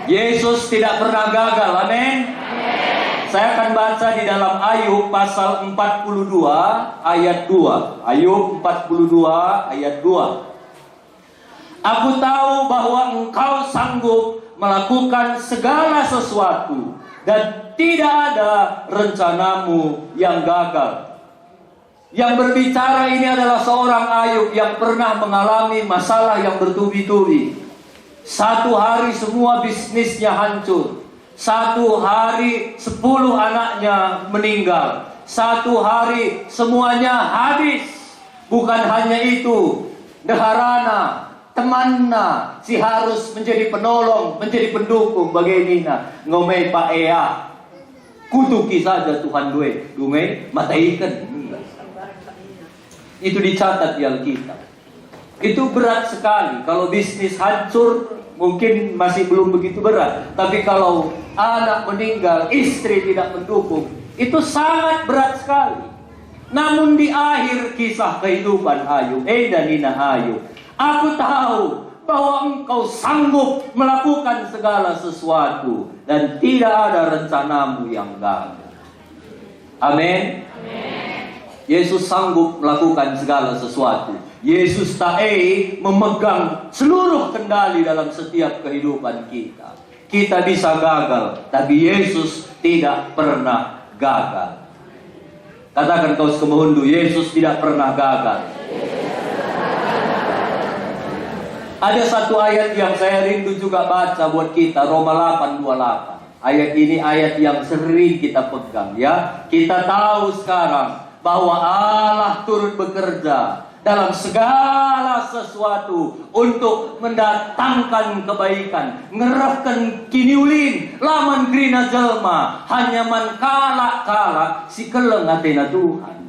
Yesus tidak pernah gagal. Amin. Saya akan baca di dalam Ayub pasal 42 ayat 2. Ayub 42 ayat 2. Aku tahu bahwa engkau sanggup melakukan segala sesuatu, dan tidak ada rencanamu yang gagal. Yang berbicara ini adalah seorang Ayub yang pernah mengalami masalah yang bertubi-tubi. Satu hari semua bisnisnya hancur. Satu hari 10 anaknya meninggal. Satu hari semuanya habis. Bukan hanya itu, deharana, temanna, si harus menjadi penolong, menjadi pendukung bagi Nina. Ngomei Pak Ea, kutuki saja Tuhan dume mata ikan. Itu dicatat di Alkitab. Itu berat sekali. Kalau bisnis hancur mungkin masih belum begitu berat. Tapi kalau anak meninggal, istri tidak mendukung, itu sangat berat sekali. Namun di akhir kisah kehidupan Ayub, dan Nina Ayub, aku tahu bahwa engkau sanggup melakukan segala sesuatu, dan tidak ada rencanamu yang gagal. Amin. Yesus sanggup melakukan segala sesuatu. Yesus memegang seluruh kendali dalam setiap kehidupan kita. Kita bisa gagal, tapi Yesus tidak pernah gagal. Katakan kau sekemuhundu, Yesus tidak pernah gagal. Ada satu ayat yang saya rindu juga baca buat kita, Roma 8:28. Ayat ini ayat yang sering kita pegang, ya. Kita tahu sekarang bahwa Allah turut bekerja dalam segala sesuatu untuk mendatangkan kebaikan, ngerahkan kiniulin, laman grina jelma, hanya man kalak si keleng atena Tuhan.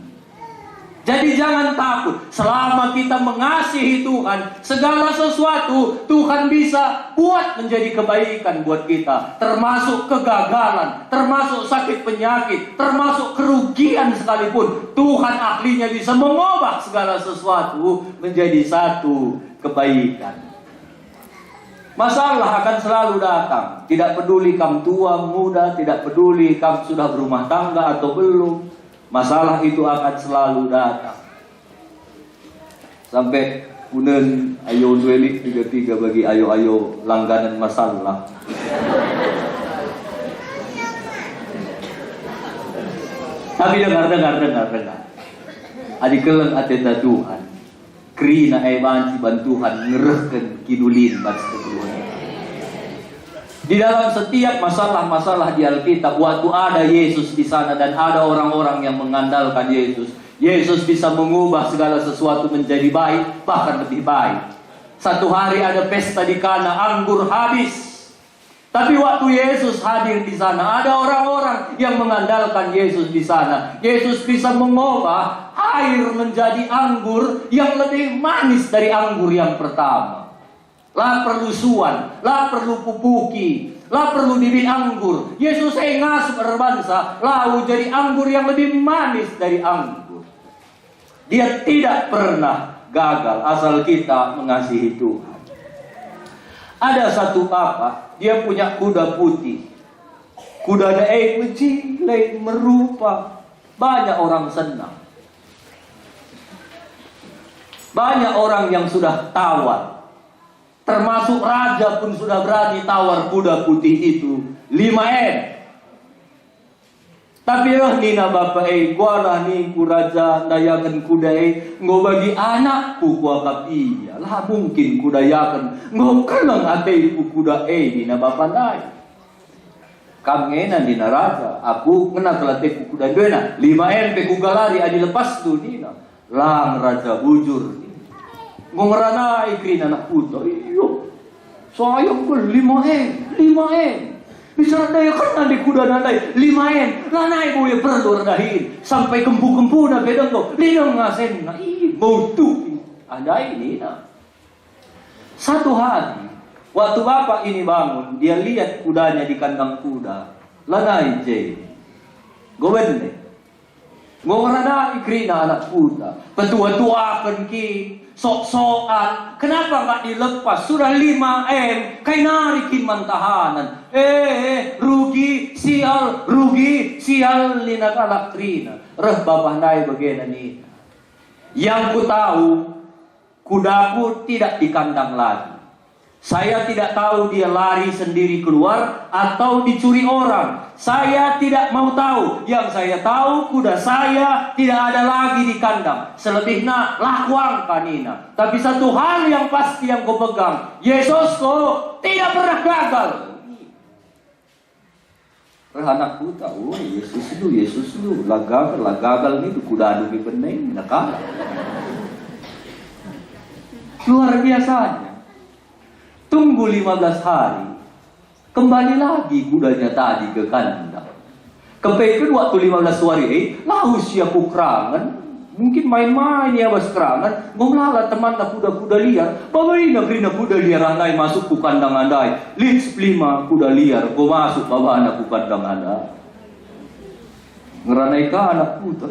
Jadi jangan takut, selama kita mengasihi Tuhan, segala sesuatu Tuhan bisa buat menjadi kebaikan buat kita. Termasuk kegagalan, termasuk sakit penyakit, termasuk kerugian sekalipun. Tuhan ahlinya bisa mengubah segala sesuatu menjadi satu kebaikan. Masalah akan selalu datang. Tidak peduli kamu tua, muda, tidak peduli kamu sudah berumah tangga atau belum. Masalah itu akan selalu datang. Sampai punen ayo duelik 33 bagi ayo langganan masalah. Tapi dengar. Adik keleng atenda Tuhan. Krina bantuan ngerehken kidulin bats Tuhan. Di dalam setiap masalah-masalah di Alkitab, waktu ada Yesus di sana dan ada orang-orang yang mengandalkan Yesus, Yesus bisa mengubah segala sesuatu menjadi baik, bahkan lebih baik. Satu hari ada pesta di Kana, anggur habis. Tapi waktu Yesus hadir di sana, ada orang-orang yang mengandalkan Yesus di sana. Yesus bisa mengubah air menjadi anggur yang lebih manis dari anggur yang pertama. Lah perlu suan, lah perlu pupuki, lah perlu bibit anggur. Yesus ngasuh berbangsa, lau jadi anggur yang lebih manis dari anggur. Dia tidak pernah gagal asal kita mengasihi Tuhan. Ada satu papa, dia punya kuda putih. Kudanya kecil, merupa. Banyak orang senang. Banyak orang yang sudah tawar. Termasuk raja pun sudah berani tawar kuda putih itu 5 M. Tapi nina bapak gua lah nih ku raja dayakan kuda ngo bagi anakku ku kapia lah mungkin kudayakan ngo kenang ate ku kuda nina bapak nai. Kamngena nina raja aku kena kelate ku kuda dena 5 M pe ku galari adi lepas tu nina. Lang raja bujur. Ngongrana ikrina anak puto iyo sayang ko 5 M bisa daya kan nanti kuda nanti 5 M lanai boya berdor dahin sampai kempu na bedang ko lidang ngasen na mau tuh ada ini na. Satu hari waktu bapak ini bangun, dia lihat kudanya di kandang kuda lanai jay gobenne Ngorana ikrina anak kuda. Petua-tua pergi. Sok-sokan. Kenapa nggak dilepas? Sudah 5M. Kay narikin mantahanan. Rugi sial lina kalak trina. Reh babah nai bagian ini. Yang ku tahu, kudaku tidak di kandang lagi. Saya tidak tahu dia lari sendiri keluar atau dicuri orang. Saya tidak mau tahu. Yang saya tahu kuda saya tidak ada lagi di kandang. Selebihnya lakuang kanina. Tapi satu hal yang pasti yang kau pegang, Yesusku tidak pernah gagal. Anak kuda, Yesus lu, lah gagal nih kuda adu di peneng, nakal. Luar biasanya. Tunggu 15 hari. Kembali lagi kudanya tadi ke kandang. Kepeken waktu 15 hari laus ya kukrangan. Mungkin main-main ya bas kerangan. Ngomlala teman kuda-kuda liar. Bawain agrina kuda liar andai masuk ku kandang andai. Lits 5 kuda liar. Kau masuk bawa anak ku kandang andai. Ngeranai ka anak kuda.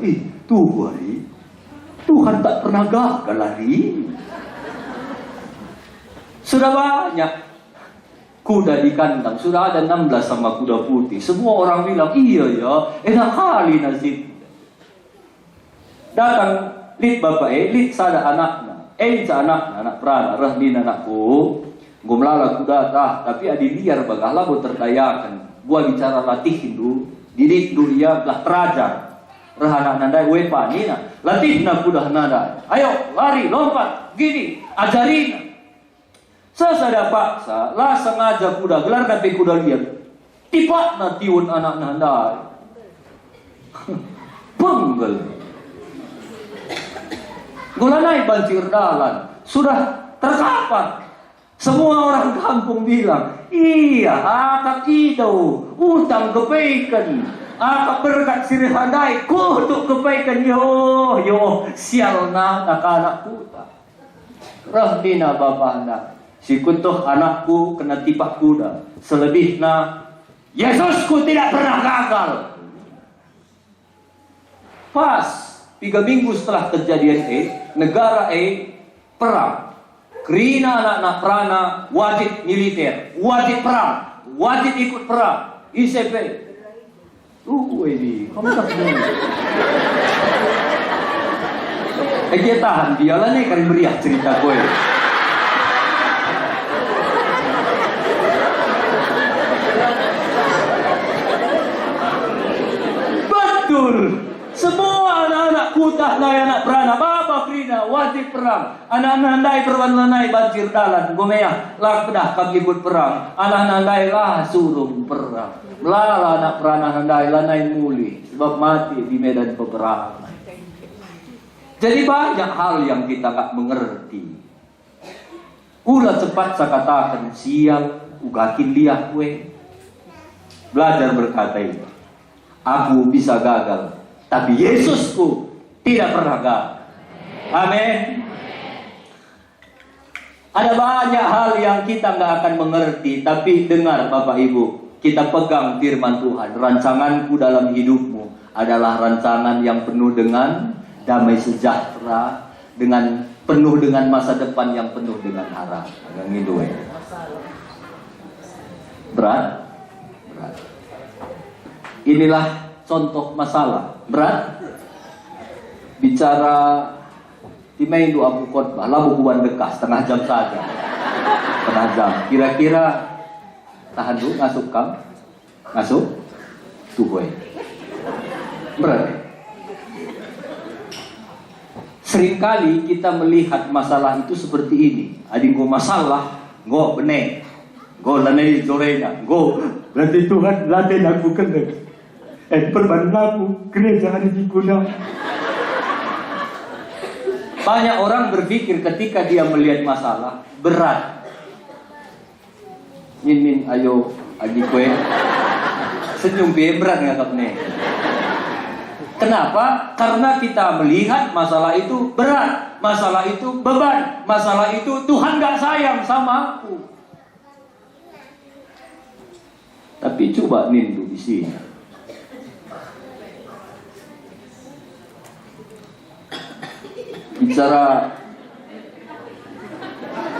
Tuhan tak pernah gagal lari. Sudah banyak kuda di kandang. Sudah ada 16 sama kuda putih. Semua orang bilang, iya ya, enak kali nasib. Datang, lihat bapak, lihat sada anaknya. Anak perana, rahdin anakku. Gomlala kuda tah, tapi adi liar bagahlah buat terdayakan. Buat bicara latihin dulu. Didik dulu ya, belah terajar. Rahanak nandai, wepa nina. Latih na kuda nandai. Ayo, lari, lompat, gini, ajarin. Sesada paksa, lah sengaja kuda gelar tapi kuda liar. Tiba na tiun anak nandai. Penggel. Gulanai banjir dalan. Sudah terkapat. Semua orang kampung bilang, iya akak itu utang kepaikan. Akak berkat sirih handai kutuk kepaikan. Yo sial na anak kuda. Rahdina bapak anda. Si kuntuh anakku kena tipak kuda. Selebihnya Yesusku tidak pernah gagal. Pas 3 minggu setelah kejadian negara perang. Kerina anak-anak perana wajib militer, wajib perang, wajib ikut perang. ICP. Ini kamu tak tahu. Dia tahan dia lah nih kan meriah cerita gue. Semua anak-anak kuda anak perana baba krina wajib perang. Anak-anak handai perwanlanai banjir dalan gomea lah pedah kami ikut perang. Anak-anak handai lah suruh perang. Lala anak perana handai lanai muli sebab mati di medan peperangan. Jadi banyak hal yang kita tak mengerti. Ulah cepat saya katakan sial ugakin liah kue. Belajar berkata ini. Aku bisa gagal, tapi Yesusku tidak pernah gagal. Amin. Ada banyak hal yang kita nggak akan mengerti, tapi dengar Bapak Ibu, kita pegang firman Tuhan. Rancanganku dalam hidupmu adalah rancangan yang penuh dengan damai sejahtera, penuh dengan masa depan yang penuh dengan harapan. Yang itu berat. Inilah contoh masalah berat. Bicara di main doa aku khotbah, lalu bukan dekas setengah jam saja. Setengah jam. Kira-kira tahan dulu ngasup kam, ngasup tuh berat. Seringkali kita melihat masalah itu seperti ini. Adik gue masalah, gue benek, gue lanai jorena, gue berarti Tuhan latih aku kena. Perban aku gereja ada di gudang. Banyak orang berpikir ketika dia melihat masalah berat. Min ayo adik gue senyum berat nggak nih? Kenapa? Karena kita melihat masalah itu berat, masalah itu beban, masalah itu Tuhan nggak sayang sama aku. Tapi coba nindu di sini. bicara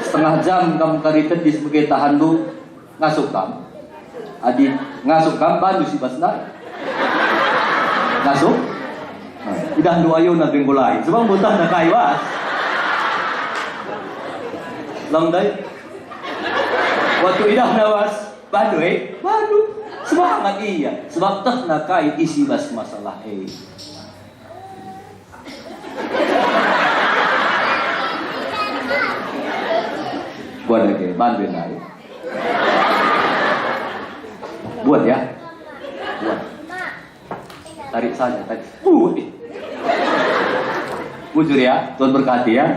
setengah jam kamu karitet di sebagai tahan lu ngasuk kamu. Adi ngasuk kamu bantu si basna. Ngasuk. Udah doa ayo na benggolay. Sebab buntah na kaiwas. Lang day. Waktu idah nawas bantu bantu. Semangat iya. Sebab teh na kai isi bas masalah Buat lagi, bantuin lagi. Buat ya. Buat. Tarik saja, tarik. Bujur ya, Tuhan berkati ya.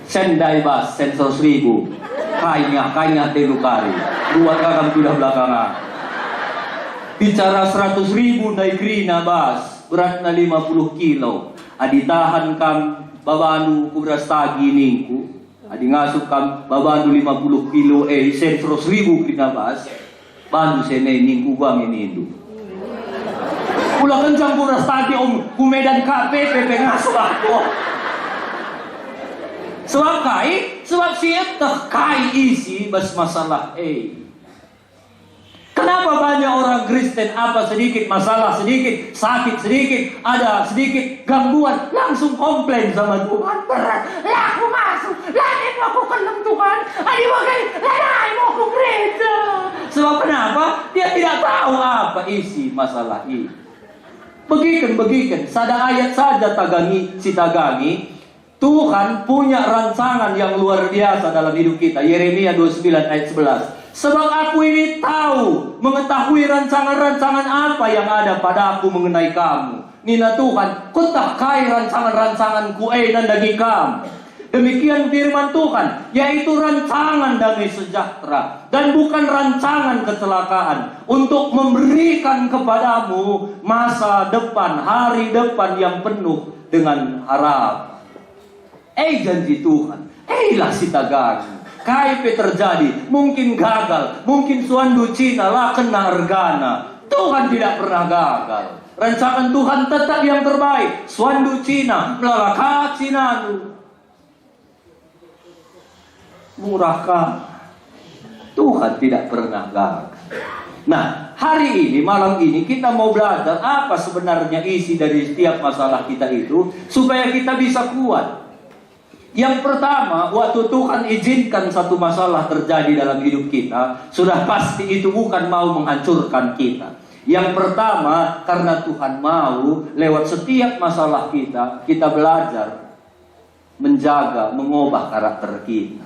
Sendai bas, sensor 1000. Kayaknya telukari. Buat kakam sudah belakangan. Bicara 100.000 naik grina bas, beratnya 50 kilo. Adi tahan kam babanu kubras tagi ningku. Adi ngasuk kam babanu 50 kilo sen 100.000 grina bas. Bandu sene ningku bang ini itu. Pula kencang kubras tagi kumedan KPP ngasuh aku. Sebab siap kai isi bas masalah Kenapa banyak orang Kristen apa sedikit masalah, sedikit sakit, sedikit ada sedikit gangguan langsung komplain sama Tuhan, berat, lah aku masuk, lagi aku kenal Tuhan, adi bagai, lah mau aku gereja. Sebab kenapa? Dia tidak tahu apa isi masalah ini. Begikan, sada ayat saja tagangi. Tuhan punya rancangan yang luar biasa dalam hidup kita. Yeremia 29 ayat 11. Sebab aku ini tahu, mengetahui rancangan-rancangan apa yang ada padaku mengenai kamu. Nina Tuhan, kutakai rancangan-rancanganku dan daging kamu. Demikian firman Tuhan, yaitu rancangan damai sejahtera dan bukan rancangan kecelakaan, untuk memberikan kepadamu masa depan, hari depan yang penuh dengan harap. Janji Tuhan, lah si tagagi. KIP terjadi, mungkin gagal, mungkin suandu Cina lah kena ergana. Tuhan tidak pernah gagal. Rancangan Tuhan tetap yang terbaik. Suandu Cina, melalakat Cina. Murahkah? Tuhan tidak pernah gagal. Nah, hari ini, malam ini kita mau belajar apa sebenarnya isi dari setiap masalah kita itu, supaya kita bisa kuat. Yang pertama, waktu Tuhan izinkan satu masalah terjadi dalam hidup kita, sudah pasti itu bukan mau menghancurkan kita. Yang pertama, karena Tuhan mau lewat setiap masalah kita belajar menjaga, mengubah karakter kita.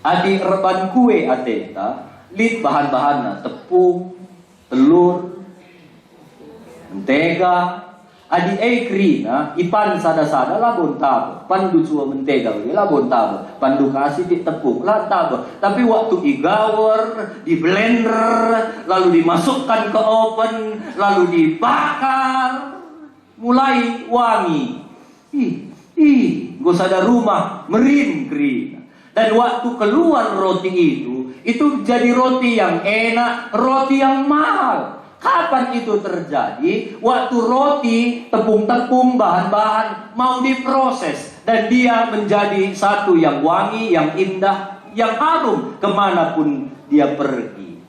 Adi reban kue ateta, lid bahan-bahannya tepung, telur, mentega. Adi krina ipan sada-sada labon tabo, pandu cua mentega labon tabo, pandu kasih di tepung lah tabo. Tapi waktu digawer, di blender, lalu dimasukkan ke oven, lalu dibakar, mulai wangi. Gak ada rumah merim krina. Dan waktu keluar roti itu jadi roti yang enak, roti yang mahal. Kapan itu terjadi? Waktu roti, tepung-tepung, bahan-bahan mau diproses dan dia menjadi satu yang wangi, yang indah, yang harum kemanapun dia pergi.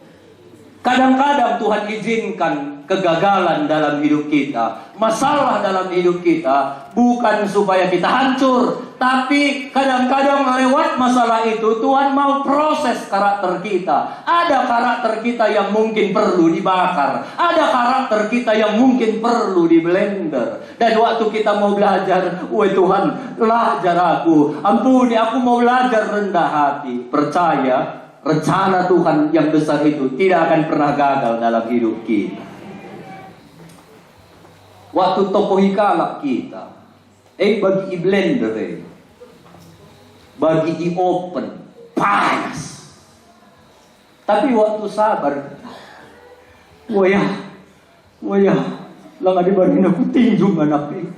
Kadang-kadang Tuhan izinkan kegagalan dalam hidup kita, masalah dalam hidup kita, bukan supaya kita hancur, tapi kadang-kadang lewat masalah itu Tuhan mau proses karakter kita. Ada karakter kita yang mungkin perlu dibakar, ada karakter kita yang mungkin perlu di blender. Dan waktu kita mau belajar, woi Tuhan, belajar aku, ampuni aku mau belajar rendah hati. Percaya, rencana Tuhan yang besar itu tidak akan pernah gagal dalam hidup kita. Waktu tokohi kalak kita, bagi i-blender, bagi i-open, panas. Tapi waktu sabar, wayah, lang ada barin aku tinjung anak ini.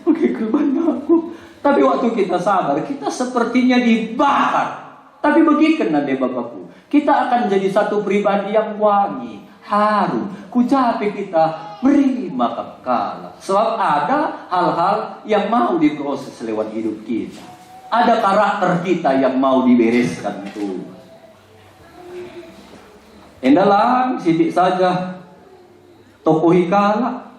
Oke, keluar aku. Tapi waktu kita sabar, kita sepertinya dibakar. Tapi begitu nanti Bapakku, kita akan jadi satu pribadi yang wangi, harum. Ku capek kita menerima kekala. Sebab ada hal-hal yang mau diproses lewat hidup kita. Ada karakter kita yang mau dibereskan tuh. Endalang sidik saja toko hikala.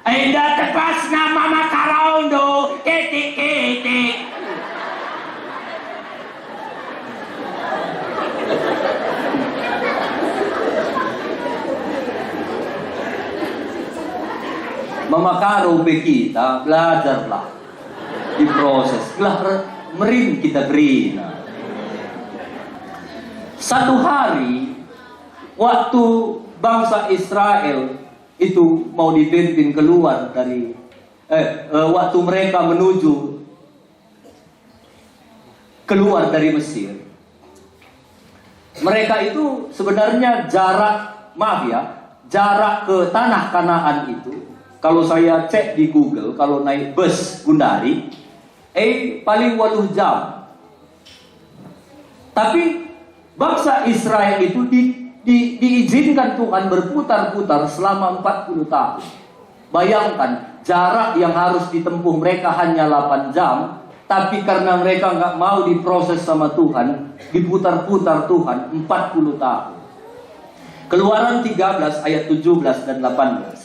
Enda tepas nama makarondo ketik-ketik. Memakaro kita, belajarlah diproses. Gelar merin kita gerina. Satu hari waktu bangsa Israel itu mau dipimpin keluar dari waktu mereka menuju keluar dari Mesir. Mereka itu sebenarnya jarak ke tanah Kanaan itu, kalau saya cek di Google, kalau naik bus Gundari, paling 8 jam. Tapi bangsa Israel itu diizinkan Tuhan berputar-putar selama 40 tahun. Bayangkan, jarak yang harus ditempuh mereka hanya 8 jam, tapi karena mereka nggak mau diproses sama Tuhan, diputar-putar Tuhan 40 tahun. Keluaran 13 ayat 17 dan 18.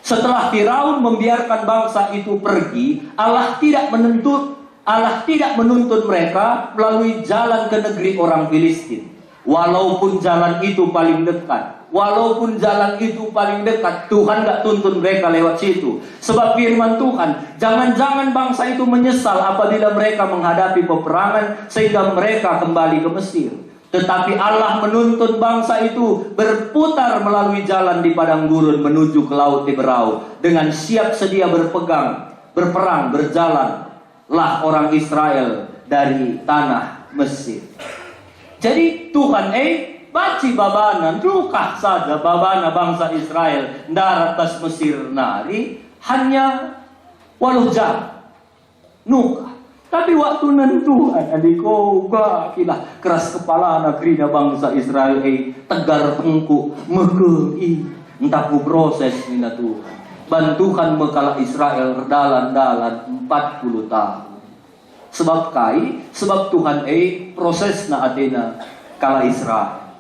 Setelah Firaun membiarkan bangsa itu pergi, Allah tidak menuntut mereka melalui jalan ke negeri orang Filistin. Walaupun jalan itu paling dekat, Tuhan gak tuntun mereka lewat situ. Sebab firman Tuhan, jangan-jangan bangsa itu menyesal apabila mereka menghadapi peperangan sehingga mereka kembali ke Mesir. Tetapi Allah menuntun bangsa itu berputar melalui jalan di padang gurun menuju ke laut Teberau. Dengan siap sedia berperang, berjalanlah orang Israel dari tanah Mesir. Jadi Tuhan baci babanan, lukah saja babana bangsa Israel darat tas Mesir nari hanya 8 jam. Nuka. Tapi waktu nentuan adiko kilah keras kepala negerinya bangsa Israel tegar tengku megei entah ku proses mina Tuhan. Bantukan mekalah Israel dalan-dalan 40 tahun. Sebab Tuhan prosesna adena kala Israel.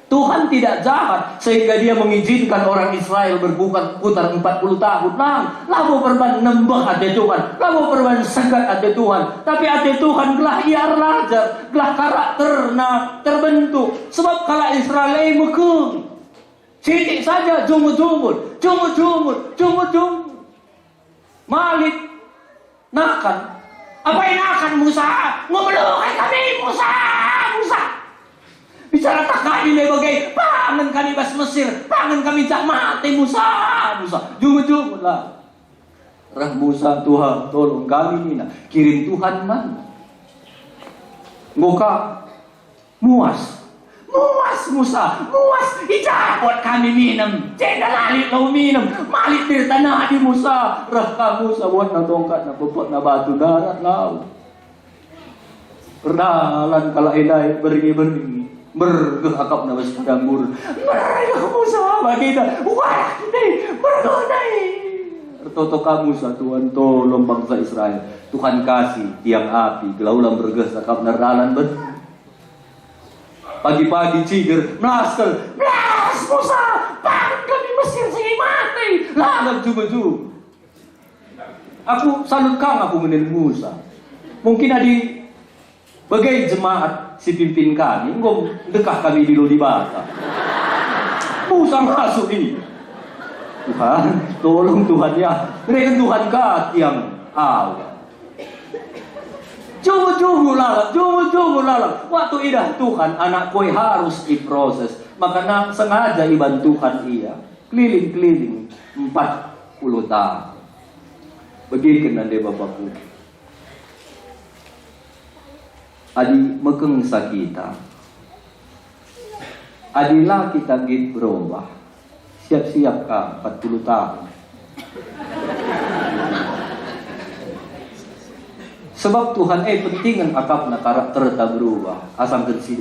Tuhan tidak jahat sehingga dia mengizinkan orang Israel berputar 40 tahun. Lalu perban nembah ada Tuhan, lalu perban segat ada Tuhan. Tapi ada Tuhan gelah ia belajar, gelah karakterna terbentuk. Sebab kala Israel mekeng. Sidik saja jumur. Malik nakan. Apa yang nakan Musa? Ngomelukan kami Musa. Bicara tak kali bagai pangan kami bas Mesir, pangan kami cak mati Musa. Jumur lah. Rah Musa, Tuhan tolong kami Nina. Kirim Tuhan mana? Ngoka muas Musa, ijabot kami minum. Cenda lalit lau minum. Malik tirtanah di Musa. Rah ka Musa buat na tongkat na pupot na batu darat lau. Perdalan kala edai beringi. Bergehakap na bas padang gurun. Mereka Musa kita. Wah ini bergonai. Toto kamu sa Tuhan tolong bangsa Israel. Tuhan kasih tiang api. Gelaulang bergehakap na dalan ber. Pagi-pagi ciger. Melas Musa. Pangan kami Mesir sehingga mati. Lalang juba-juba. Aku salut kang aku menil Musa. Mungkin adi bagai jemaat si pimpin kami, dekah kami di Lodibata. Musa masuk ini. Tuhan, tolong Tuhan ya. Mereka Tuhan kati yang awal. Jumur lalang. Waktu idah Tuhan, anak koi harus diproses. Maka sengaja iban Tuhan ia. Keliling-keliling 40 tahun. Begitu nanti Bapakku. Adi mekeng sakita. Adilah kita berubah. Siap-siap ka 40 tahun. Sebab Tuhan pentingan akapna karakter tak berubah. Asam kensi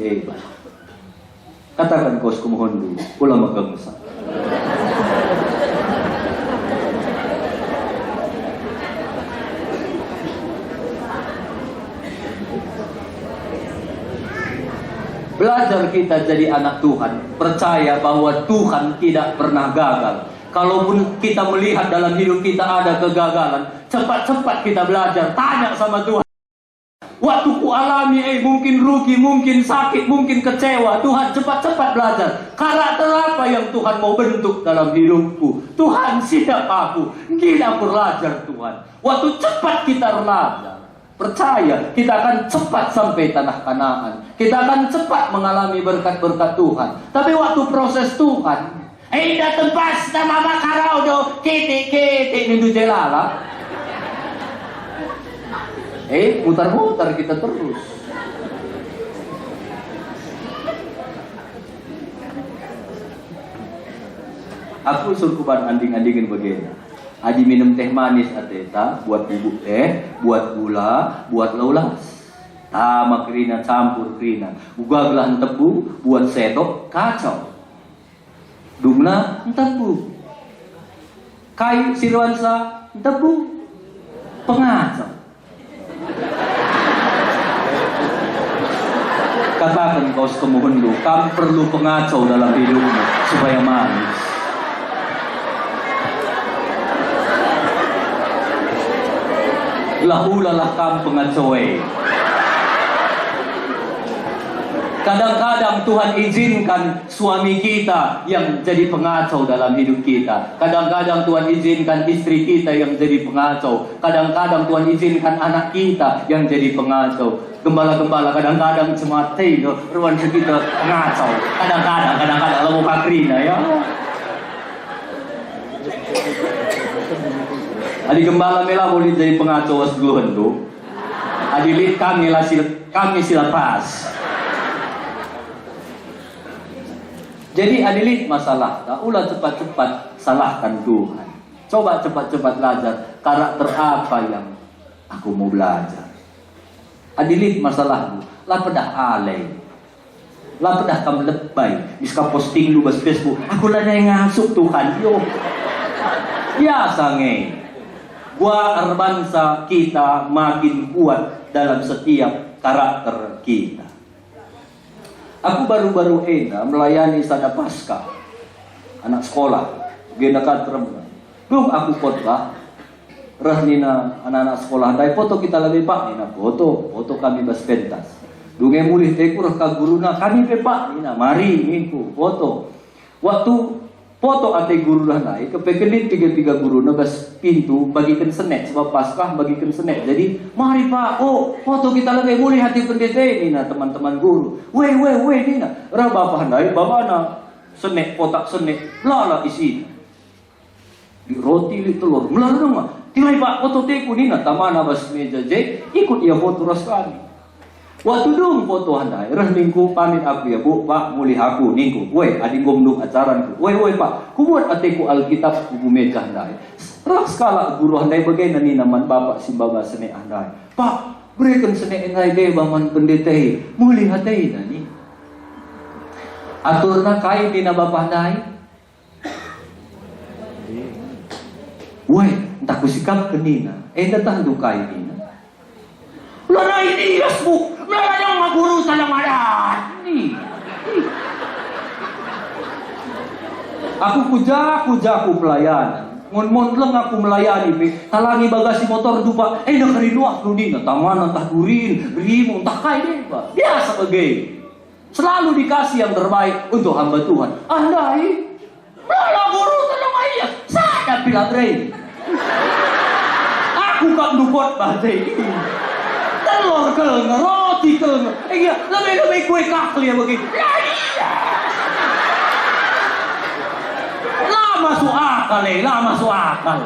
Katakan kau kumohon dulu, ulang magkamusa. Belajar kita jadi anak Tuhan, percaya bahwa Tuhan tidak pernah gagal. Kalaupun kita melihat dalam hidup kita ada kegagalan, cepat-cepat kita belajar, tanya sama Tuhan. Waktu ku alami mungkin rugi, mungkin sakit, mungkin kecewa, Tuhan cepat-cepat belajar. Karakter apa yang Tuhan mau bentuk dalam hidupku? Tuhan, siapa aku? Kita belajar Tuhan. Waktu cepat kita belajar, percaya kita akan cepat sampai tanah Kanaan. Kita akan cepat mengalami berkat-berkat Tuhan. Tapi waktu proses Tuhan, datang pas nama makarau do kete nindu jelala. Mutar-mutar kita terus. Aku surkuban anding-andingin begini. Aji minum teh manis ateta, buat bubuk teh, buat gula, buat laulas. Tama kerina campur kerina. Gugaglah tebu, buat setok kacau. Dumna tebu. Kayu silwansa tebu. Pengacau. Katakan kau sekemohon lu, kamu perlu pengacau dalam hidupmu supaya manis. Lahulalah kamu pengacoy. Kadang-kadang Tuhan izinkan suami kita yang jadi pengacau dalam hidup kita. Kadang-kadang Tuhan izinkan istri kita yang jadi pengacau. Kadang-kadang Tuhan izinkan anak kita yang jadi pengacau. Gembala-gembala kadang-kadang cemate ruang kita pengacau. Kadang-kadang lalu pakrina ya. Adi gembala mela boleh jadi pengacau wasguhan tu. Adilit kami sila pas. Jadi adilit masalah, ulah cepat-cepat salahkan Tuhan. Coba cepat-cepat belajar karakter apa yang aku mau belajar. Adilit masalahmu, lah pedah alay, lah pedah kamu lebay. Bisa posting lu bas Facebook, aku lah yang ngasuk Tuhan, yo. Biasa nge. Gua bangsa kita makin kuat dalam setiap karakter kita. Aku baru-baru melayani sada pasca anak sekolah, genda katrem. Belum aku khotbah, rahnina anak-anak sekolah. Dai foto kita lebih pak nina foto kami bas pentas. Dunge mulih teku rah ka guruna kami pepak nina mari minggu foto. Waktu foto ate guru lah naik kepekelit tiga guru nabas pintu bagikan senek sebab paskah bagikan senek. Jadi mari pak, foto kita lagi boleh hati pendeta ini nah teman-teman guru. Weh ini nah raba pandai bawa na senek kotak senek lala isi di roti di telur melalui mah. Tilai pak foto teku ni nah taman abas meja je ikut ia foto ras kami. Waktu dong foto handai, minggu pamit aku ya bu, pak mulih aku ningku, weh adi gomdung acaranku, weh pak, kubuat ateku alkitab kubu meja handai, rak skala guru handai bagaimana ni naman bapak si baba sene handai, pak berikan sene handai deh baman pendetei, mulih hatei nani, aturna kai dina bapak handai, weh entah kusikap kenina, datang dukai dina. Lana ini yasbu, lana yang maguru salam adat. Aku kuja pelayanan. Mon leng aku melayani talangi bagasi motor dupa. Dah kerinu aku dina taman entah gurin, rimu entah kai deh, Pak. Biasa bagai. Selalu dikasih yang terbaik untuk hamba Tuhan. Andai, lana guru tolong ayah, saya pilih rei. Aku kan dukot bahasa telur keleng, roti keleng. Lebih kue kakli ya begini. Lah masuk akal.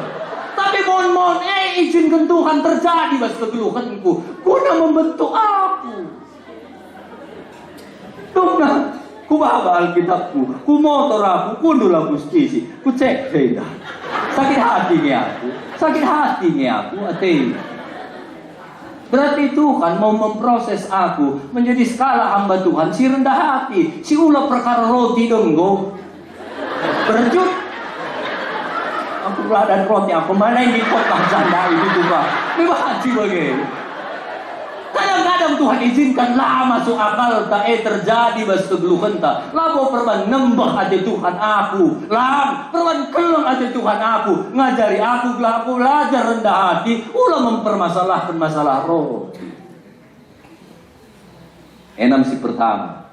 Tapi mon izinkan Tuhan terjadi bas kegeluhanku. Guna membentuk aku. Tunggu, ku bawa Alkitabku, ku motor aku, kundul aku stisi, ku cek dah. Sakit hati ni aku, ati. Berarti Tuhan mau memproses aku menjadi skala hamba Tuhan, si rendah hati, si ulah perkara roti denggo. Berjut. Aku dan roti, aku mana yang dipotong janda itu juga. Memang bagaimana? Kadang-kadang Tuhan izinkan lah masuk akal tak terjadi bas kegeluhan tak. Labo perban nembah hati Tuhan aku. Lang perban keleng hati Tuhan aku. Ngajari aku gelah aku belajar rendah hati. Ulah mempermasalahkan masalah roh. Enam si pertama.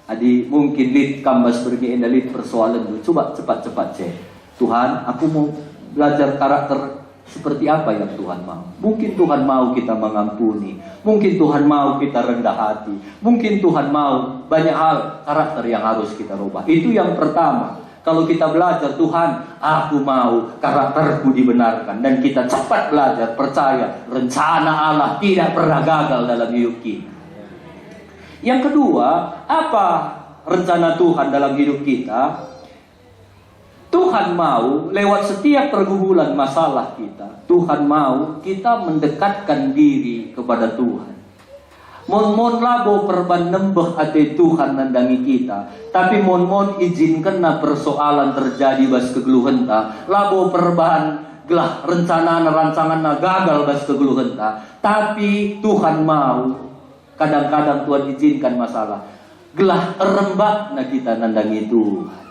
Adi mungkin lid kambas pergi endalit persoalan dulu. Coba cepat-cepat cek. Tuhan, aku mau belajar karakter seperti apa yang Tuhan mau. Mungkin Tuhan mau kita mengampuni. Mungkin Tuhan mau kita rendah hati. Mungkin Tuhan mau banyak hal karakter yang harus kita rubah. Itu yang pertama. Kalau kita belajar, Tuhan, aku mau karakterku dibenarkan. Dan kita cepat belajar, percaya rencana Allah tidak pernah gagal dalam hidup kita. Yang kedua, apa rencana Tuhan dalam hidup kita? Tuhan mau lewat setiap pergumulan masalah kita, Tuhan mau kita mendekatkan diri kepada Tuhan. Mon labo perban nembah hati Tuhan nandangi kita, tapi mon izinkan na persoalan terjadi bas kegeluhan ta, labo perban gelah rencana na rancangan na gagal bas kegeluhan ta, tapi Tuhan mau kadang-kadang Tuhan izinkan masalah gelah rembak na kita nandangi Tuhan.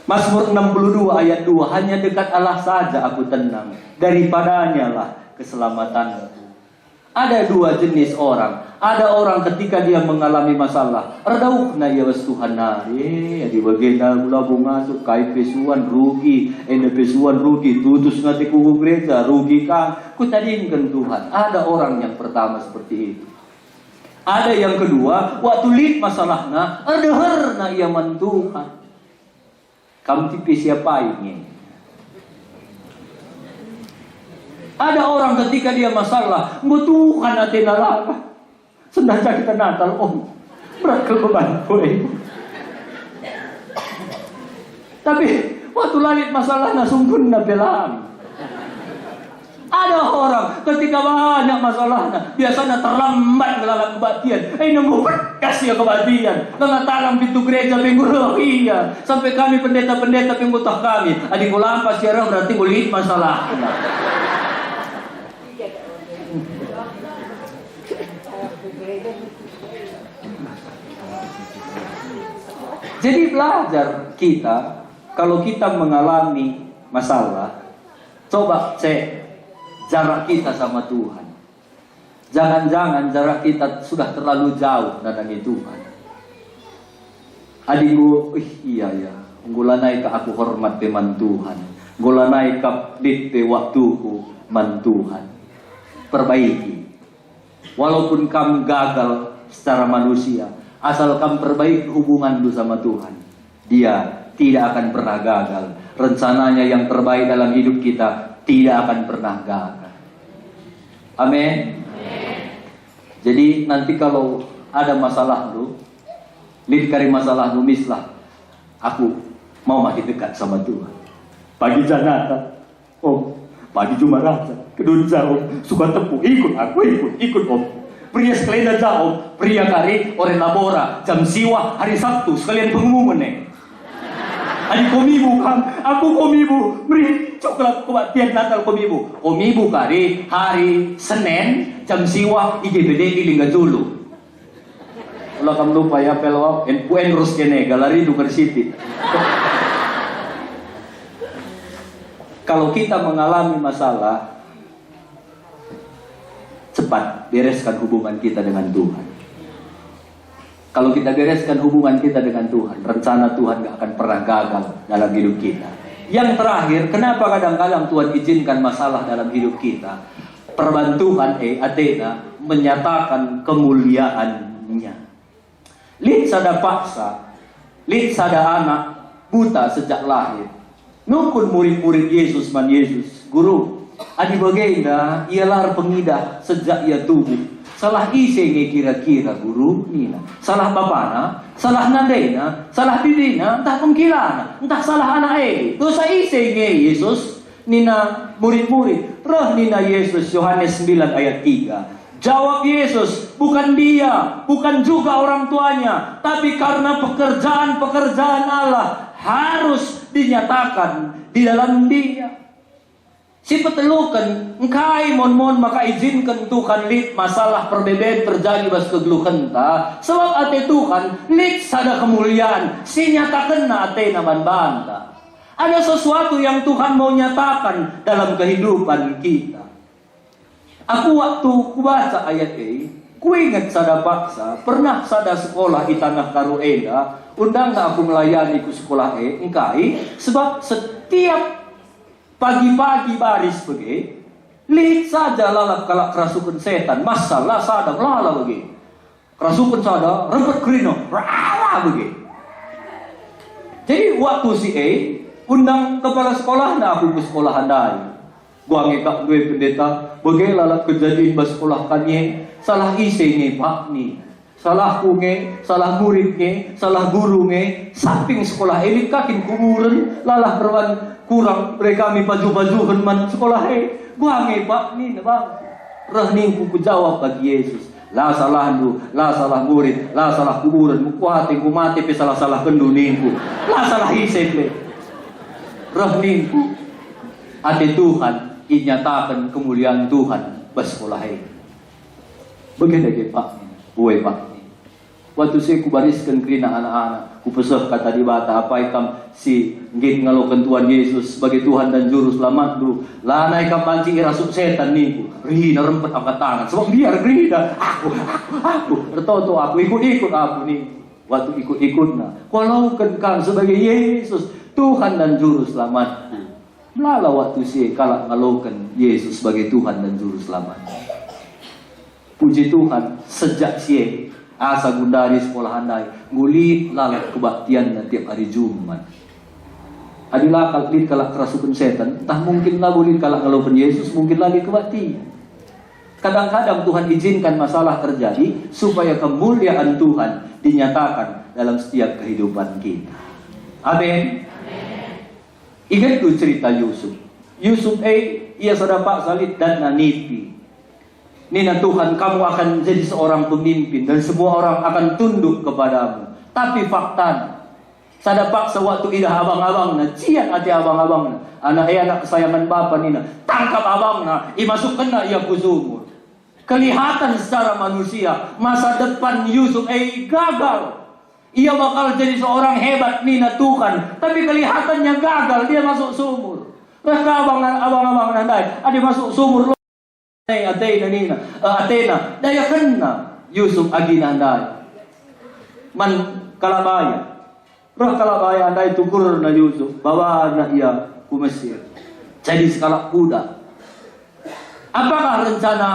Mazmur 62 ayat 2, hanya dekat Allah saja aku tenang, daripadanya lah keselamatanku. Ada dua jenis orang. Ada orang ketika dia mengalami masalah, radaukna ya was Tuhan nari, di bagian gula bunga tu kai pesuan rugi, pesuan rugi, tutus ngati kuku gereja rugi kan, ku tadingkan Tuhan. Ada orang yang pertama seperti itu. Ada yang kedua, waktu lid masalahnya, adeherna ia man Tuhan. Kamu tipe siapa ini? Ada orang ketika dia masalah, Tuhan hati nalaka. Sedang kita Natal, berat beban gue. Tapi waktu lalit masalahnya sungguh nabelam. Ada orang ketika banyak masalahnya, biasanya terlambat melakukan kebaktian. Nemu kasih kebaktian. Karena talang pintu gereja minggu iya. Sampai kami pendeta-pendeta penggutah kami. Adik kulampas siarang berarti kulit masalah. Jadi belajar kita, kalau kita mengalami masalah, coba cek jarak kita sama Tuhan. Jangan-jangan jarak kita sudah terlalu jauh dari Tuhan. Adikku, iya ya, gulanai ke aku hormat teman Tuhan. Gulanai ke ditpe waktuku man Tuhan. Perbaiki. Walaupun kamu gagal secara manusia, asal kamu perbaiki hubunganmu sama Tuhan, Dia tidak akan pernah gagal. Rencananya yang terbaik dalam hidup kita tidak akan pernah gagal. Amin. Jadi nanti kalau ada masalah lu, lid kari masalah lu mislah, aku mau makin dekat sama Tuhan. Pagi janata, pagi Jumat, kedun jauh, suka tepu, ikut om. Pria sekalian jauh, pria kari ore labora, jam siwa hari Sabtu sekalian pengumuman nih. Adik komibu kan, aku komibu, beri coklat kebaktian Natal komibu. Komibu kari hari Senin jam siwa IGBD Ilinga dulu. Kalau kamu lupa ya pelo, NPN terus kene galeri Duker City. Kalau kita mengalami masalah, cepat bereskan hubungan kita dengan Tuhan. Kalau kita bereskan hubungan kita dengan Tuhan, rencana Tuhan gak akan pernah gagal dalam hidup kita. Yang terakhir, kenapa kadang-kadang Tuhan izinkan masalah dalam hidup kita? Perbantuan Athena menyatakan kemuliaannya. Lid sada paksa, lid sada anak buta sejak lahir. Nukun murid-murid Yesus man Yesus, guru, adi bagaimana ialah pengidah sejak ia tubuh. Salah isenge kira-kira guru nina. Salah bapana, salah nandena, salah bidina, entah pengkilana, entah salah anak dosa isenge Yesus nina murid-murid. Rahnina Yesus, Yohanes 9 ayat 3. Jawab Yesus, bukan dia, bukan juga orang tuanya, tapi karena pekerjaan-pekerjaan Allah harus dinyatakan di dalam dia. Si petelukan, engkai mon maka izinkan Tuhan lit masalah perbedaan terjadi bas kegeluhan ta. Sebab ate Tuhan lit sada kemuliaan, si nyatakan na ate naman banta. Ada sesuatu yang Tuhan mau nyatakan dalam kehidupan kita. Aku waktu kubaca ayat ini, ku ingat sada paksa, pernah sada sekolah di tanah Karuenda, undang na aku melayani ku sekolah engkai, sebab setiap pagi-pagi baris begitu, lihat saja lalap kalak kerasukan setan, masalah sadang lala begitu. Kerasukan sadang, rempet krino, rala begitu. Jadi waktu si undang kepala sekolah, nah aku ke sekolah handai. Gua ngekak gue pendeta, begitu lalap kejadian bas sekolah kanye, salah isi nge pak ni. Salah kunge, salah murid nge, salah guru nge, samping sekolah elit kakin kuburan, lalah perwan kurang mereka mi baju-bajuhan man sekolah gua nge pak ni bang. Rahning ku jawab bagi Yesus. La salah lu, la salah murid, la salah kuburan, mukuhati ku mati pe salah-salah kenduningku. La salah isip le. Rahning ku ati Tuhan inyatakan kemuliaan Tuhan bas sekolah Begitu pak ni, buai pak. Waktu saya kubariskan kerina anak-anak, kupesah kata di bata apa ikam si ngin ngalokan Tuhan Yesus sebagai Tuhan dan Juru Selamat dulu. Lanai kam pancing irasuk setan niku. Rina rempet angkat tangan. Sebab dia rina. Aku. Tertoto aku ikut-ikut aku nih. Waktu ikut-ikutnya. Kalau kan sebagai Yesus Tuhan dan Juru Selamatku. Melala waktu saya kalak ngalokan Yesus sebagai Tuhan dan Juru Selamat. Puji Tuhan sejak saya asa gundari sekolah handai ngulit lalak kebaktian na tiap hari Jumat. Adilah kalak kalak kerasukan setan, entah mungkin lah ngulit kalak ngalokan Yesus, mungkin lagi kebaktian. Kadang-kadang Tuhan izinkan masalah terjadi supaya kemuliaan Tuhan dinyatakan dalam setiap kehidupan kita. Amin. Ingat tuh cerita Yusuf. Yusuf ia sudah pak salit dan nanipi. Nina Tuhan, kamu akan jadi seorang pemimpin dan semua orang akan tunduk kepadamu. Tapi fakta, sada paksa waktu idah abang-abang na, cian hati abang-abang na, anak kesayangan bapa nina, tangkap abang na, imasukkan na ia ku sumur. Kelihatan secara manusia, masa depan Yusuf gagal. Ia bakal jadi seorang hebat nina Tuhan, tapi kelihatannya gagal, dia masuk sumur. Mereka abang-abang nandai, ada masuk sumur. Athena daya kena Yusuf agi nandai man kalabaya roh kalabaya andai tukur na Yusuf bawa na ia ku Mesir jadi sekalak kuda. Apakah rencana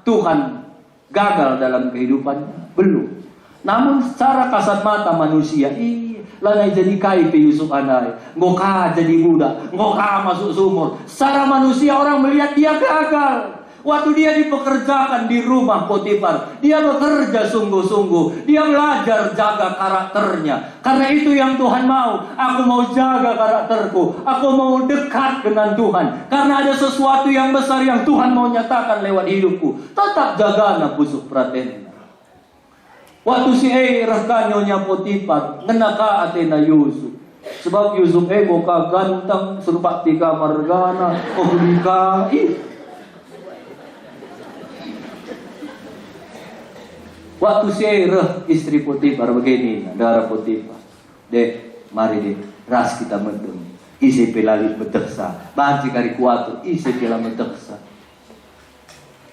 Tuhan gagal dalam kehidupannya? Belum. Namun secara kasat mata manusia lanai jadi kai pe Yusuf andai ngoka jadi budak ngoka masuk sumur. Secara manusia orang melihat dia gagal. Waktu dia dipekerjakan di rumah Potifar, dia bekerja sungguh-sungguh. Dia belajar jaga karakternya. Karena itu yang Tuhan mau. Aku mau jaga karakterku. Aku mau dekat dengan Tuhan. Karena ada sesuatu yang besar yang Tuhan mau nyatakan lewat hidupku. Tetap jaga anak busuk perhatian. Waktu si rekanyonya Potifar, ngenaka Athena Yusuf. Sebab Yusuf boka ganteng, serupa tika margana, oblika, waktu saya istri Potifar begini, darah Potifar. Dek, mari dek, ras kita mendung. Isi pelali beteksa, banci kari kuatu, isi pela beteksa.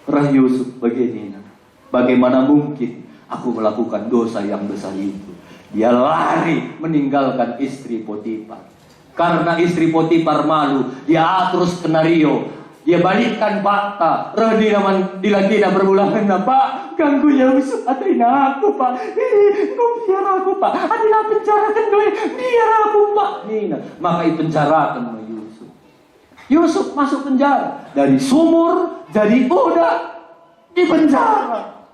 Rah Yusuf begini, bagaimana mungkin aku melakukan dosa yang besar itu? Dia lari meninggalkan istri Potifar. Karena istri Potifar malu, dia atur skenario. Dia balikkan fakta. Rodi naman dilantina berbulangan na, Pak, ganggu Yusuf Athena aku, Pak. Kau biar aku, Pak. Adilah penjarakan gue, biar aku, Pak. Nina, maka ipenjarakan Yusuf. Yusuf masuk penjara. Dari sumur, jadi budak, di penjara.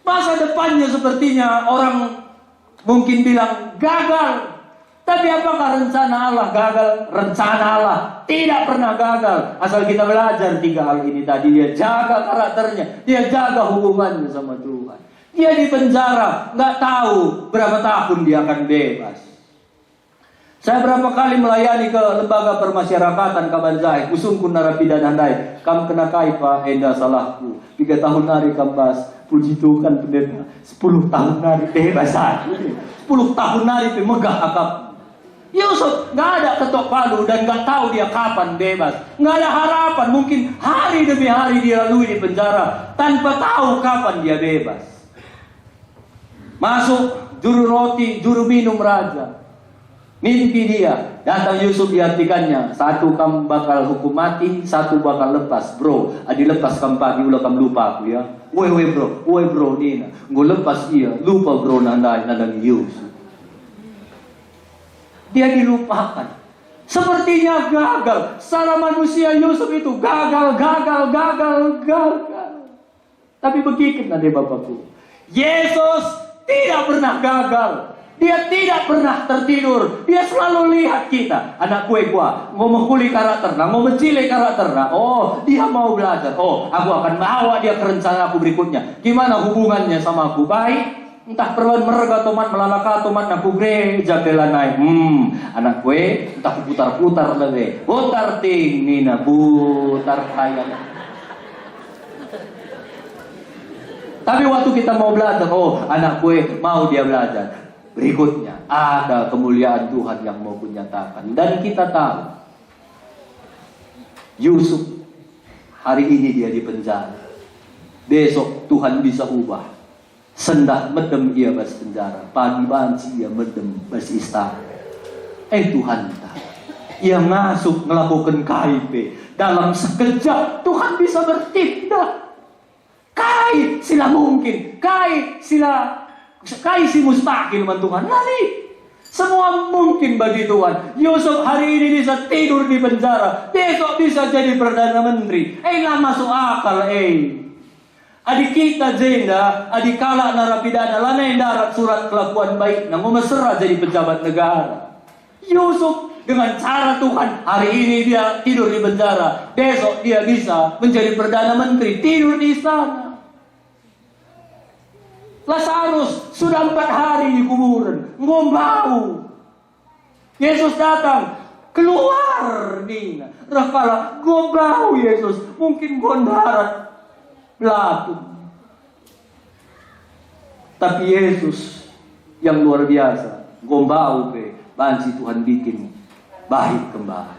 Masa depannya sepertinya orang mungkin bilang gagal. Tapi apakah rencana Allah gagal? Rencana Allah tidak pernah gagal. Asal kita belajar 3 hal ini tadi. Dia jaga karakternya, dia jaga hubungannya sama Tuhan. Dia di penjara, nggak tahu berapa tahun dia akan bebas. Saya berapa kali melayani ke lembaga permasyarakatan Kabanjai, kusungkun narapidana handai. Kam kena kai Pak, enda salahku. 3 tahun nari kambas, puji Tuhan pendeta. 10 tahun nari bebas. 10 tahun nari megah akap. Yusuf nggak ada ketok palu dan nggak tahu dia kapan bebas. Nggak ada harapan, mungkin hari demi hari dia lalui di penjara tanpa tahu kapan dia bebas. Masuk juru roti, juru minum raja. Mimpi dia, datang Yusuf diartikannya. 1 kam bakal hukum mati, 1 bakal lepas. Bro, adi lepas kam pagi ulah kam lupa aku ya. Woi bro Nina. Gue lepas dia, lupa bro nandai Yusuf. Dia dilupakan. Sepertinya gagal. Secara manusia Yusuf itu gagal. Tapi begitu nanti Bapakku. Yesus tidak pernah gagal. Dia tidak pernah tertidur. Dia selalu lihat kita. Anak kue gua mau mengkuli karakter, mau mencile karakter. Oh, dia mau belajar. Oh, aku akan bawa dia ke rencana aku berikutnya. Gimana hubungannya sama aku? Baik. Entah perlahan merga tomat melalaka tomat naku gereja belanai. Anak kue entah putar-putar lagi. Putar ting nina putar kaya. Tapi waktu kita mau belajar, oh anak kue mau dia belajar. Berikutnya ada kemuliaan Tuhan yang mau kunyatakan. Dan kita tahu Yusuf hari ini dia di penjara. Besok Tuhan bisa ubah. Sendah medem ia bas penjara, pagi banci ia medem bas istana. Tuhan tahu. Ia masuk melakukan KIP. Dalam sekejap Tuhan bisa bertindak. Kai sila mungkin, kai si mustahil man Tuhan. Lali. Semua mungkin bagi Tuhan. Yusuf hari ini bisa tidur di penjara. Besok bisa jadi Perdana Menteri. Lah masuk akal Adik kita jenda, adik kalak narapidana, lanai darat surat kelakuan baik. Namun mesra jadi pejabat negara. Yusuf dengan cara Tuhan, hari ini dia tidur di penjara. Besok dia bisa menjadi Perdana Menteri, tidur di istana. Lazarus sudah 4 hari di kuburan, ngombau. Yesus datang, keluar Nina. Rakala ngombau Yesus, mungkin gondarat belatung. Tapi Yesus yang luar biasa, ngombau banci Tuhan bikin baik kembali.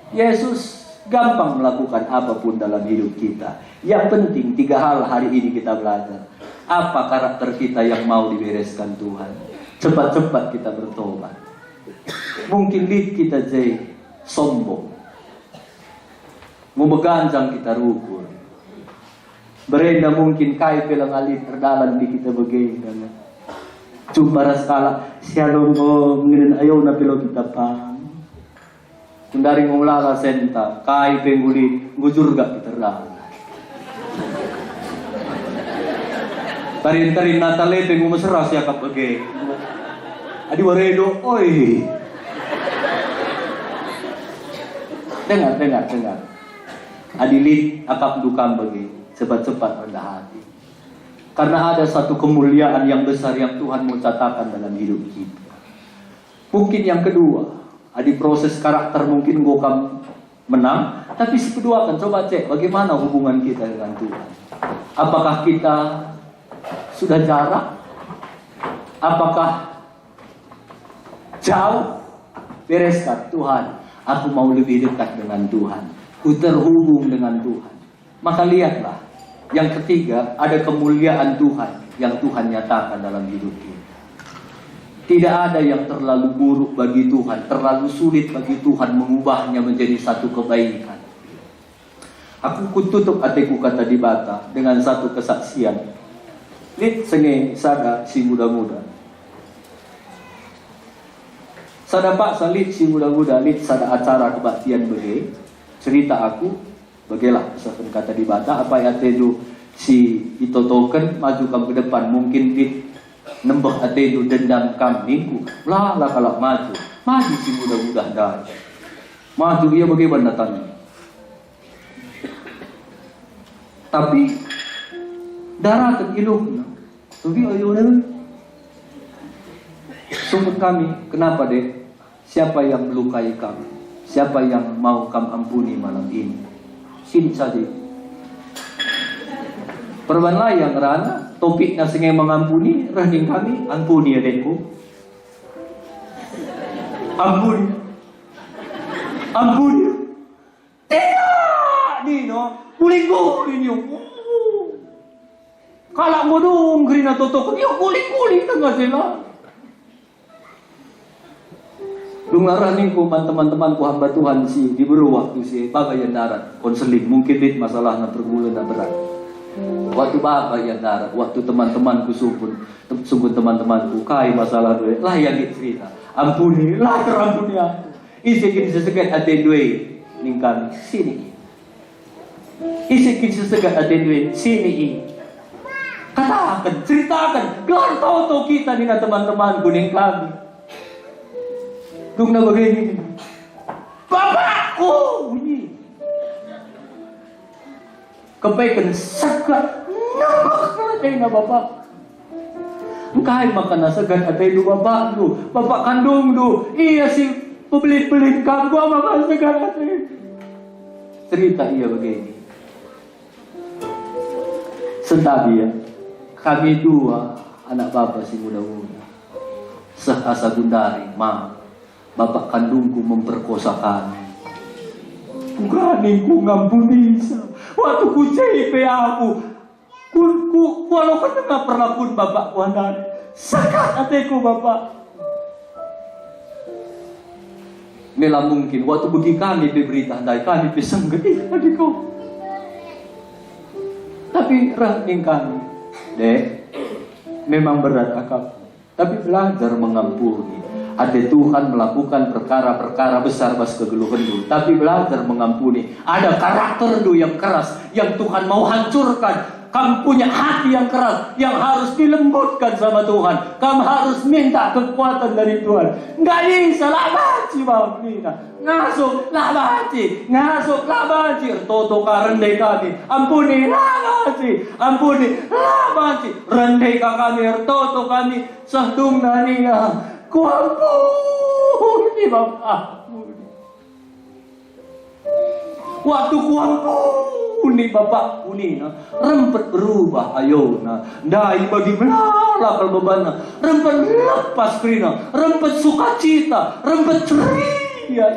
Yesus gampang melakukan apapun dalam hidup kita. Yang penting 3 hal hari ini kita belajar. Apa karakter kita yang mau dibereskan Tuhan? Cepat-cepat kita bertobat. Mungkin kita jadi sombong. Mau beganjang kita rukun. Berenda mungkin kai pelang alit terdalam di kita begini. Jumpa raskala sialong ngirin ayaw na pilo kita pa. Kundari ngulala senta kai pengguli ngujur gak kita terdalam. Tarin-tarin natale pengu mesra siya kapage. Adi waredo, oi. Dengar. Adilit akap dukam bagi cepat-cepat rendah hati. Karena ada satu kemuliaan yang besar yang Tuhan mau catatkan dalam hidup kita. Mungkin yang kedua, adi proses karakter mungkin gokam menang, tapi si kedua kan coba cek bagaimana hubungan kita dengan Tuhan. Apakah kita sudah jarak? Apakah jauh? Bereskan Tuhan. Aku mau lebih dekat dengan Tuhan. Ku terhubung dengan Tuhan. Maka lihatlah. Yang ketiga, ada kemuliaan Tuhan yang Tuhan nyatakan dalam hidup kita. Tidak ada yang terlalu buruk bagi Tuhan, terlalu sulit bagi Tuhan mengubahnya menjadi satu kebaikan. Aku kututup hatiku kata di bata dengan satu kesaksian. Lit senge sada si muda-muda. Sada pak salit si muda-muda lit sada acara kebaktian bege. Cerita aku bagelah misalkan kata di bata apa ya tedu si itotoken maju kam ke depan mungkin lit nembah atedu dendam kam minggu. Lah kalau maju Maju si mudah-mudah dah. Maju dia bagaimana datangnya. Tapi daratan ilmu. Tapi ayo sungguh kami, kenapa deh? Siapa yang melukai kami? Siapa yang mau kami ampuni malam ini? Sini saja. Perban yang rana, topiknya sengaja mengampuni, rahning kami, ampuni adekku. Ampuni. Ampuni. Tidak, Nino, kuling-kuling yung. Kalau mo dong, gerina totok, yung kuling-kuling tengah sila. Lungarahning ko man teman-teman ko hamba Tuhan si diberi waktu si bagayan darat konseling mungkin dit masalah na pergumulan na berat. Waktu bagayan darat, waktu teman-temanku sungguh teman-temanku kai masalah dua lah yang cerita. Ampuni, lah terampuni aku. Isi kini sesegat ate dua ningkan sini. Isi kini sesegat ate dua sini. Katakan, ceritakan, gelar tahu kita dengan teman-temanku ning kami. Kung na begini, bapakku bunyi, kebaikan segat, nama kalahnya na bapak. Engkau makan segat ada itu bapak tu, bapak kandung tu, iya si pebelit-pelit kamu makan segat ada. Cerita iya begini, sentabi ya, kami dua anak bapak si muda-muda, sehasa gundari, bapak kandungku memperkosa kami. Berani ku ngampuni. Waktu ku CIP aku, walaupun tengah perlakuan bapak kuandari, sekat hatiku bapak. Mela mungkin waktu bagi kami berita dari kami pisang gede adikku. Tapi rahning kami, dek, memang berat akal. Tapi belajar mengampuni. Ada Tuhan melakukan perkara-perkara besar pas kegeluhan dulu, tapi belajar mengampuni. Ada karakter dulu yang keras, yang Tuhan mau hancurkan. Kamu punya hati yang keras, yang harus dilembutkan sama Tuhan. Kamu harus minta kekuatan dari Tuhan. Nggak bisa lah baci bapina. Ngasuk lah baci, ngasuh lah baci. Toto ka rendai kami, ampuni lah baci, ampuni lah baci. Rendai ka kami, toto kami, sahdung nania. Ku ampuni bapakmu. Waktu ku ampuni bapakku ni rempet berubah ayona. Dai bagi melala bebanna. Rempet lepas krina, rempet sukacita, rempet ceria.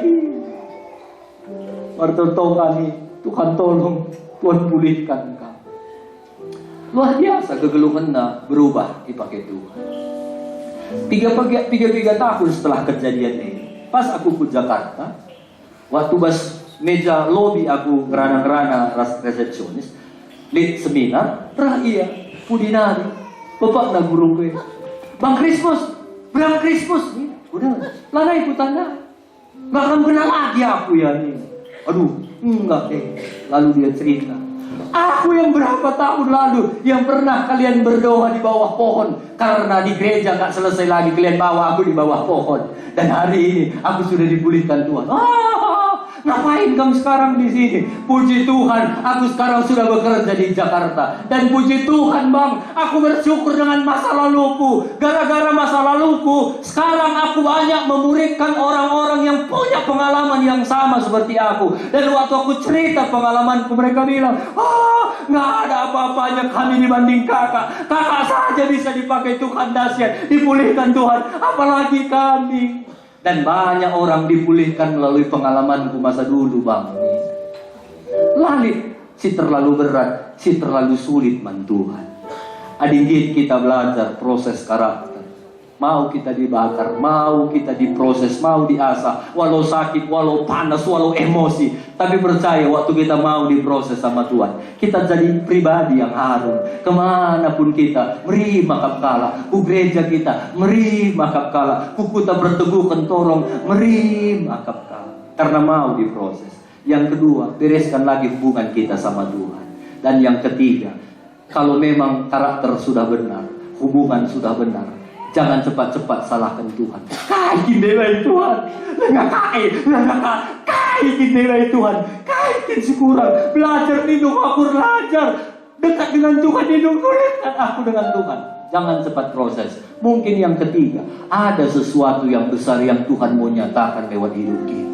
Bertolong kami, Tuhan tolong, Tuhan pulihkan kami. Luar biasa kegeluhannya berubah dipakai Tuhan. Tiga tahun setelah kejadian ini, pas aku ke Jakarta, waktu bas meja lobby aku ngerana-ngerana resepsionis, lihat seminar, iya, pudinari, bapak na guru gue, Bang Kristus, udah, lana ikutannya, nggak akan kenal lagi aku ya ini, aduh, enggak deh, lalu dia cerita. Aku yang berapa tahun lalu yang pernah kalian berdoa di bawah pohon karena di gereja gak selesai lagi kalian bawa aku di bawah pohon, dan hari ini aku sudah dipulihkan Tuhan. Ngapain kamu sekarang di sini? Puji Tuhan, aku sekarang sudah bekerja di Jakarta. Dan puji Tuhan bang, aku bersyukur dengan masa laluku. Gara-gara masa laluku, sekarang aku banyak memuridkan orang-orang yang punya pengalaman yang sama seperti aku. Dan waktu aku cerita pengalamanku, mereka bilang, nggak ada apa-apanya kami dibanding kakak. Kakak saja bisa dipakai Tuhan dahsyat, dipulihkan Tuhan, apalagi kami. Dan banyak orang dipulihkan melalui pengalamanku masa dulu bang. Lalit, si terlalu berat, si terlalu sulit man Tuhan. Adik kita belajar proses karakter. Mau kita dibakar, mau kita diproses, mau diasah. Walau sakit, walau panas, walau emosi. Tapi percaya waktu kita mau diproses sama Tuhan, kita jadi pribadi yang harum. Kemanapun kita, meri makap kala. Ku gereja kita, meri makap kala. Ku kita berteguh kentorong, meri makap kala. Karena mau diproses. Yang kedua, bereskan lagi hubungan kita sama Tuhan. Dan yang ketiga, kalau memang karakter sudah benar, hubungan sudah benar, Jangan cepat-cepat salahkan Tuhan. Kai kindelai Tuhan. Lengah kai kindelai Tuhan. Kai kin kurang. Belajar nindung aku belajar. Dekat dengan Tuhan nindung dekat aku dengan Tuhan. Jangan cepat proses. Mungkin yang ketiga, ada sesuatu yang besar yang Tuhan mau nyatakan lewat hidup kita.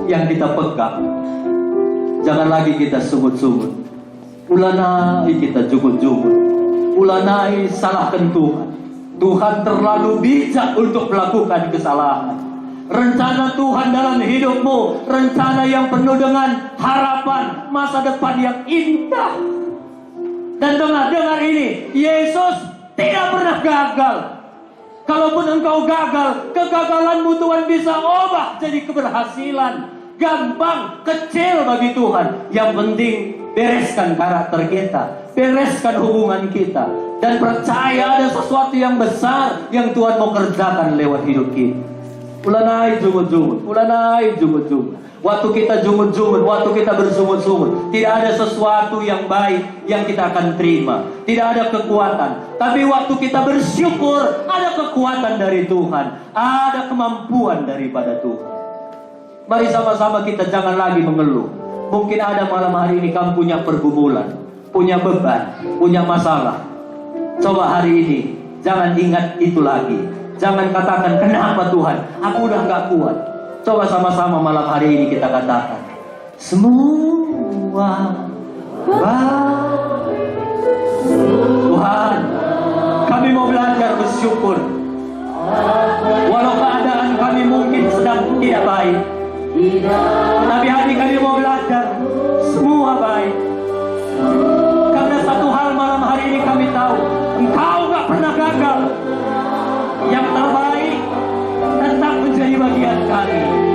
Yang kita pegang, jangan lagi kita sungut-sungut. Ulanai kita jugut-jugut. Ulanai salahkan Tuhan. Tuhan terlalu bijak untuk melakukan kesalahan. Rencana Tuhan dalam hidupmu, rencana yang penuh dengan harapan masa depan yang indah. Dan dengar ini, Yesus tidak pernah gagal. Kalaupun engkau gagal, kegagalanmu Tuhan bisa ubah jadi keberhasilan. Gampang, kecil bagi Tuhan. Yang penting bereskan karakter kita, bereskan hubungan kita, dan percaya ada sesuatu yang besar yang Tuhan mau kerjakan lewat hidup kita. Ulanai jungut-jungut, ulanai jungut-jungut. Waktu kita jungut-jungut, waktu kita bersungut-sungut, tidak ada sesuatu yang baik yang kita akan terima. Tidak ada kekuatan. Tapi waktu kita bersyukur, ada kekuatan dari Tuhan, ada kemampuan daripada Tuhan. Mari sama-sama kita jangan lagi mengeluh. Mungkin ada malam hari ini kamu punya pergumulan, punya beban, punya masalah. Coba hari ini jangan ingat itu lagi. Jangan katakan, kenapa Tuhan, aku udah gak kuat. Coba sama-sama malam hari ini kita katakan, semua baik. Tuhan, kami mau belajar bersyukur. Walau keadaan kami mungkin sedang tidak baik, tapi hari kami mau belajar semua baik. Karena satu hal malam hari ini kami tahu, Engkau gak pernah gagal. Yang terbaik tetap menjadi bagian kami.